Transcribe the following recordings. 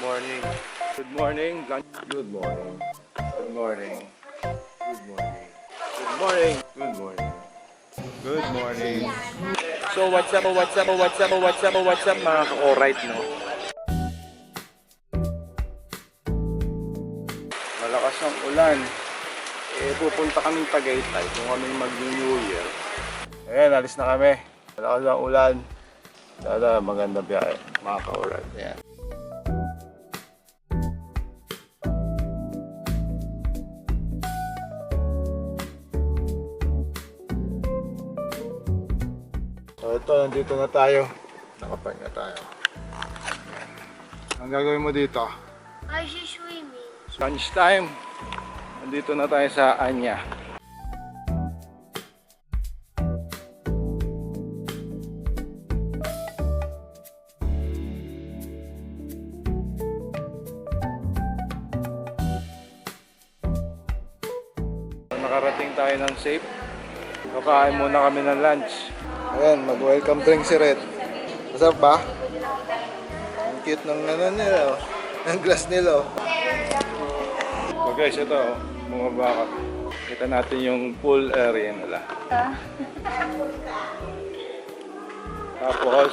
morning. Good morning. Good morning. Good morning. Good morning. Good morning. Good morning. Good morning. So what's up mga ka-alright, no? Malakas ang ulan. Pupunta kaming Tagaytay kung kaming mag-New Year. Ayan, alis na kami. Malakas ang ulan. Sana magandang biyahe, mga ka-alright. Ayan. So ito, nandito na tayo. Nakapark na tayo. Ang gagawin mo dito? I should swimming. Lunch time. Nandito na tayo sa Anya. Nakarating tayo ng safe. Kakain muna kami ng lunch. Ayan, mag-welcome drink si Red. Masarap ba? Ang cute ng nila, oh. Ang glass nila, oh. So guys, ito, oh, mga baka. Kita natin yung pool area nila. Tapos,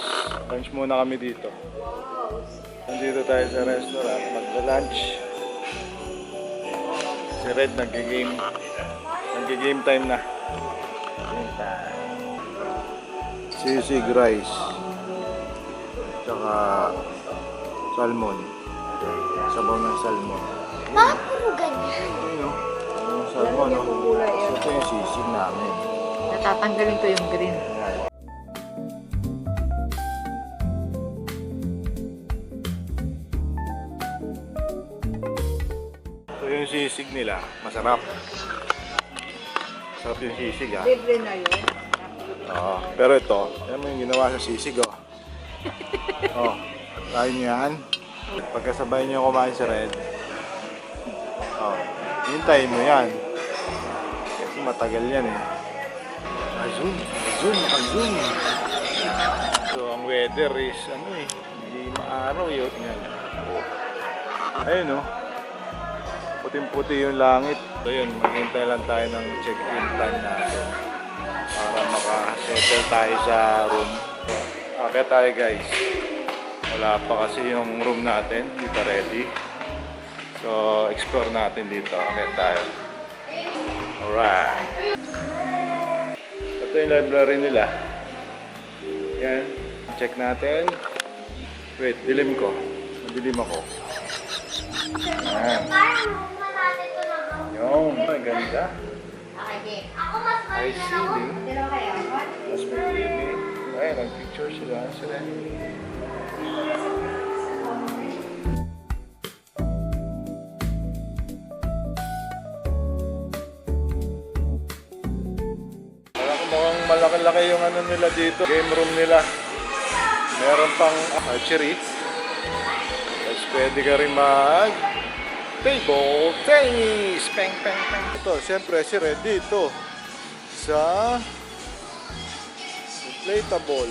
lunch muna kami dito. Nandito tayo sa restaurant, magla-lunch. Si Red nag-game time na. Game time. Sisig rice. Tsaka salmon. Sabaw ng salmon. Bakit puro ganyan? Ayun, yung salmon, no? So, ito yung sisig namin. Natatanggalin ko yung green. Ayan. So yung sisig nila, masarap. Masarap yung sisig, ha? Libre na yun. Oo. Pero ito, yan mo yung ginawa sa sisig, oh. Oh, tayo nyo yan. Pagkasabay nyo kumain sa Red, oh, hintayin mo yan. Kasi matagal yan, eh. Azun. So, ang weather is, hindi maaraw yun. Yan. Ayun, oh. Puting-puti yung langit. So yun, maghintay lang tayo ng check-in time natin para makasettle tayo sa room. Akit tayo, guys. Wala pa kasi yung room natin, hindi pa ready. So, explore natin dito. Akit tayo. Alright. Ito yung library nila. Yan. Check natin. Wait, dilim ko. Madilim ako. Yan. Yung, ang ganda. High ceiling. Mas may limit. Ay, nag-picture sila. Mukhang malaki-laki yung ano nila dito. Game room nila. Meron pang archery. Tapos pwede ka rin mag table tennis. Peng. Ito, siyempre si Red dito sa inflatable.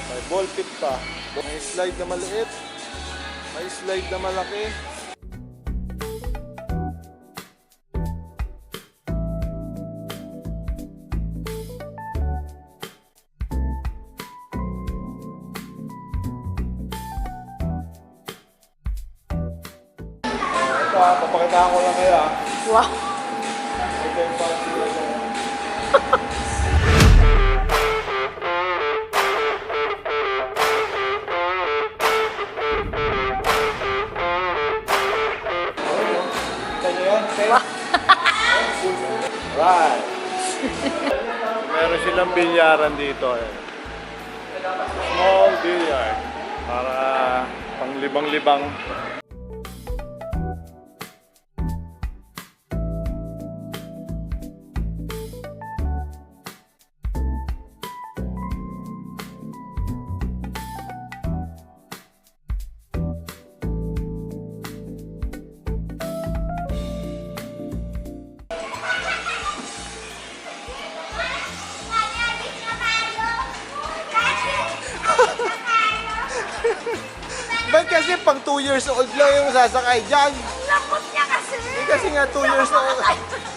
May ball pit pa. May slide na maliit. May slide na malaki. Ito, papakitaan ko lang kaya. Wow! Ito yung parang sila sa... Right. Meron silang bilyaran dito. Small billiard. Para pang libang-libang. Ba't kasi pang 2 years old lang yung sasakay dyan. Lakot niya kasi. Kasi nga 2 years old.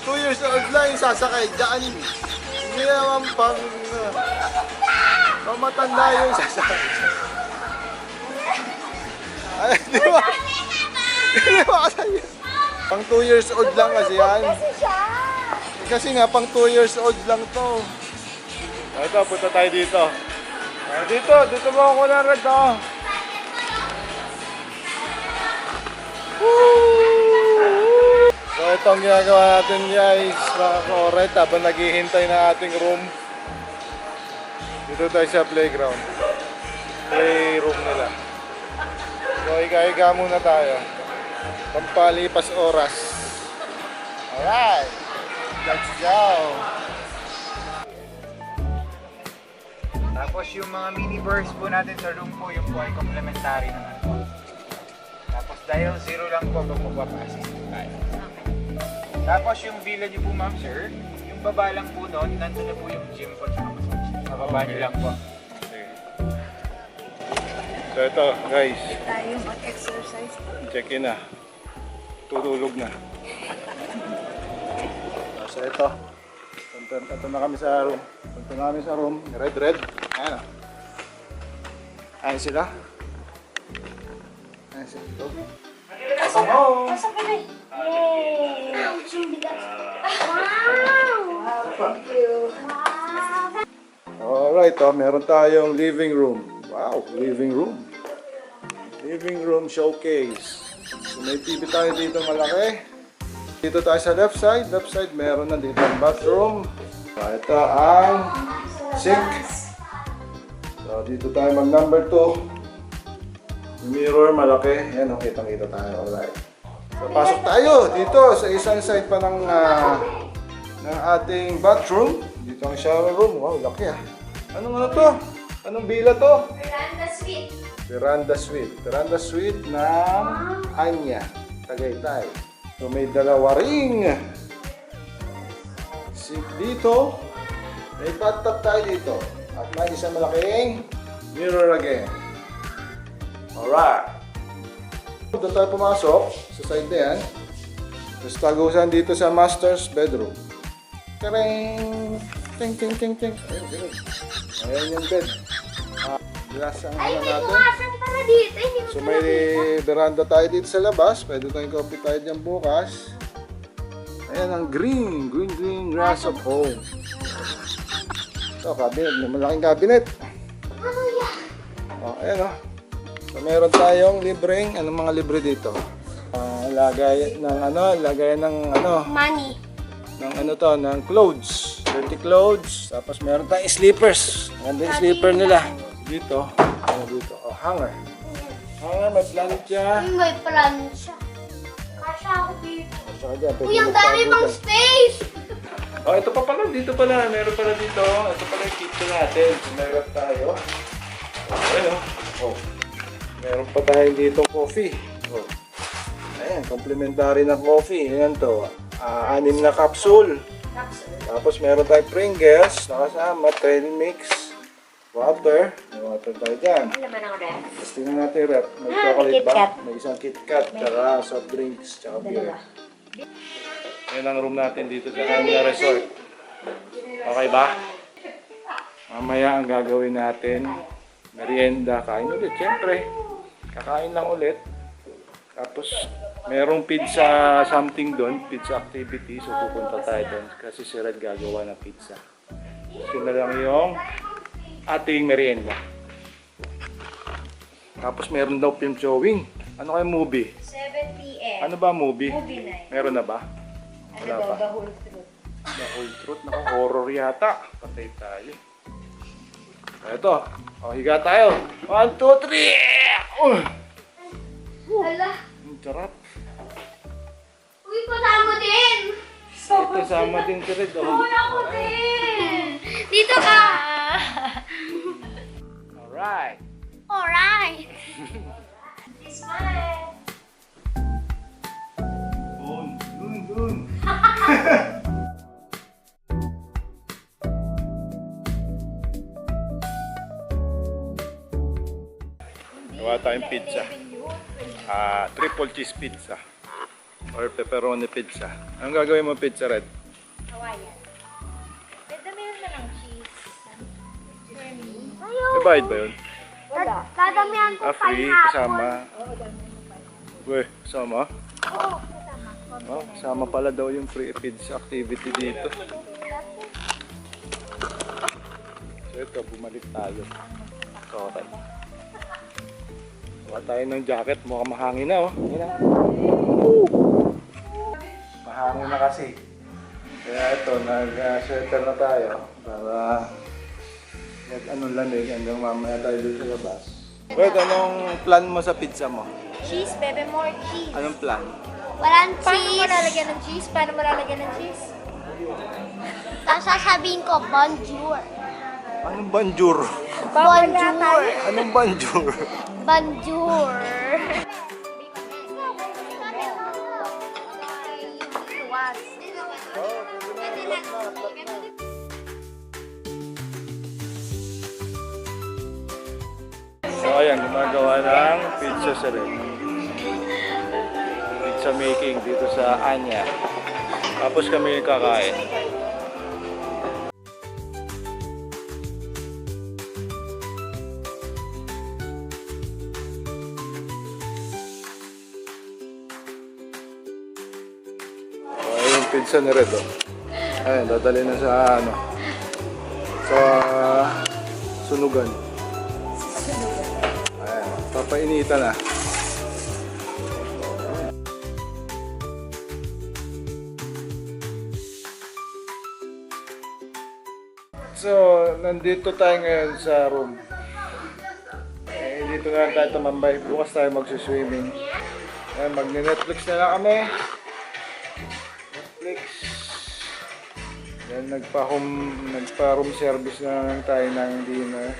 2 years old lang yung sasakay dyan. Hindi naman pang... pamatanda yung sasakay dyan. Ay, di ba? Di ba kasi yan? Pang 2 years old lang kasi yan. Kasi siya. Kasi nga, pang 2 years old lang to. Ito, punta tayo dito. Dito mo ako na red, oh. So, ito ang ginagawa natin, guys, mga ka-oret, habang naghihintay na ating room. Dito tayo sa playground. Playroom nila. So, higa-higa muna tayo. Pampalipas oras. Alright! Let's go! Tapos yung mga mini burst po natin sa room po, yung po ay complementary naman po. Tapos dahil zero lang po, magpapapa-assist tayo. Tapos yung villa niyo po ma'am sir, yung baba lang po doon, nandun na po yung gym po sa massage. Mababa niyo lang po. So ito, guys, Tayo mag-exercise. check-in na. Tutulog na. So ito, punta na kami sa room. Punta na kami sa room. Red. Ayan o. Ayan sila. Ayan sila. Ito. Pasok ka na. Yay! Ouch, yung bigat. Wow! Thank you. Alright, meron tayong living room. Wow, living room. Living room showcase. So may TV tayo dito malaki. Dito tayo sa left side. Left side meron na dito ang bathroom. So, ito ang sink. So dito tayo mag number 2. Mirror malaki. Yan, kitang-kita tayo. Alright. So pasok tayo dito sa isang side pa ng ating bathroom. Dito ang shower room. Wow, laki ah. Ano to? Anong bila to? Veranda suite. Veranda suite. Veranda suite ng Anya, Tagaytay. So may dalawa ring sink dito. May bathtub tayo dito. At may isang malaking mirror again. Alright. Doon tayo pumasok sa side na yan. Tapos tagusan dito sa master's bedroom. Kareng! Ting, ting, ting, ting. Ayun, ganun. Ayan yung bed. Glass ang Ay, ano may natin. bukasan pala dito. Hindi ko So may veranda tayo dito sa labas. Pwede tayong coffee tayo dyan bukas. Ayan ang green grass of home. Ito, cabinet. May malaking cabinet. Ano yan? Ayan o. So meron tayong libreng, anong mga libre dito? Lagay ng Money. ng clothes. Dirty clothes. Tapos meron tayong slippers. Maganda yung slipper nila. Dito. Dito? Hanger. Hanger, may plancha. May plancha. Kasha ako dito. Saka dyan, pwede Uy, ang magtago dami pang dyan. space! Ito pa pala. Dito pala. Meron pala dito. Ito pala yung kitchen natin. Meron tayo. Ayan o. Meron pa tayo dito coffee. Ayan, complimentary na coffee. Ayan to. 6 na capsule. Tapos meron tayong Pringles, nakasama, trail mix, water. May water tayo dyan. Ano naman ang ref? Tapos tingnan natin yung rep. May chocolate ba? KitKat. May isang KitKat, tsaka soft drinks, tsaka beer. Yan ang room natin dito sa Anya Resort. Okay ba? Mamaya ang gagawin natin, merienda, kain ulit. Siyempre, kakain lang ulit. Tapos, merong pizza something doon, pizza activity. So, pupunta tayo doon kasi si Red gagawa ng pizza. So, na lang yung ating merienda. Tapos, meron daw film showing. Ano kayong movie? 7 p.m. Ano ba movie? Movie night. Meron na ba? Wala pa. The whole truth. The whole truth. Naka-horror yata. Patay tayo. Ito. Higa tayo. 1, 2, 3! Hala. Ang sarap. Uy, kasama din! Ito sama din si Red. Uy, ako din! Dito ka! Alright. Alright! This one. Dun. Gawa tayong pizza. triple cheese pizza or pepperoni pizza. Anong gagawin mo pizza, Red? Hawaiian. Pwede meron na ng cheese. May bayad ba yun? Wala. Dadamihan ko Free, kasama. Uy, kasama? Oo, kasama. Oh, kasama pala daw yung free pizza activity dito. So ito, bumalik tayo. Okay. Kuha tayo ng jacket, mukhang mahangin na oh. Yan na. Mahangin na kasi. Kaya ito, nag-shelter na tayo para anong lamig hanggang mamaya tayo doon sa labas. Wait, anong plan mo sa pizza mo? Cheese, bebe, more cheese. Anong plan? Walang cheese. Paano mo lalagyan ng cheese? Paano mo lalagyan ng cheese? Tapos sasabihin ko, bonjour. Anong banjur? Bonjour. Anong banjur? Bonjour. So ayan, gumagawa ng pizza sa rin. Pizza making dito sa Anya. Tapos kami kakain. So ayun yung pizza ni Red oh. Ayun, dadali na sa ano. Sa sunugan. Ayan, papainita na. So, nandito tayo ngayon sa room. Dito na lang tayo tumambay. Bukas tayo magsuswimming. Ayan, magne-Netflix na lang kami. Netflix. Yan, nagpa-room service na lang tayo ng dinner.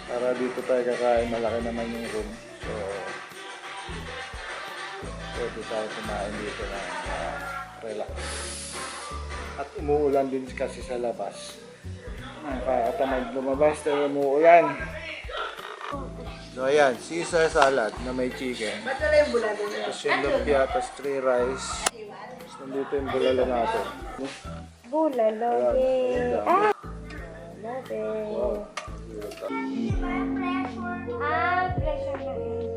Para dito tayo kakain, malaki naman yung room. So, pwede tayo kumain dito na relax. At umuulan din kasi sa labas. Nakakatamad lumabas dahil umuulan. So ayan, Caesar salad na may chicken. Tapos yung lumpia, tapos 3 rice. Tapos nandito yung bulalo natin. Bulalo, yay. Ah! Love it. Wow. Pressure na eh.